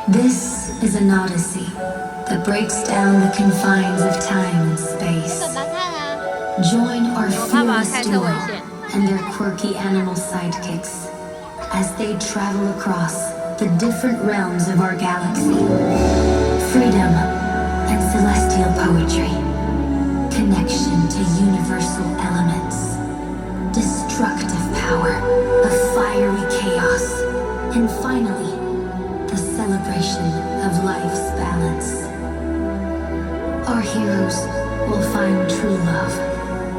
This is an odyssey that breaks down the confines of time and space. 爸看啊， Join our 我爸爸 fearless 开车危 duo 险。 and their quirky animal sidekicks as they travel across the different realms of our galaxy. Freedom and celestial poetry, connection to universal elements, destructive power of fiery chaos, and finally, the celebration of life's balance. Our heroes will find true love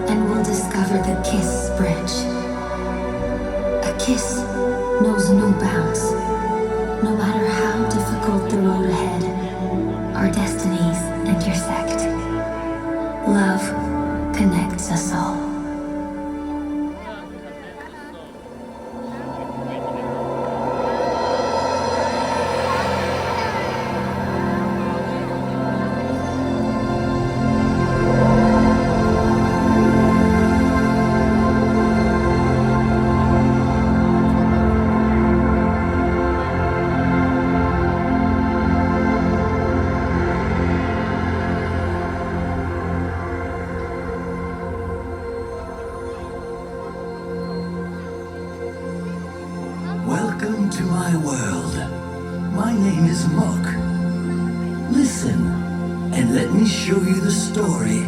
and will discover the Kiss Bridge. A kiss knows no bounds. No matter how difficult the road ahead, our destinies intersect. Love connects us all. Welcome to my world. My name is Mock. Listen, and let me show you the story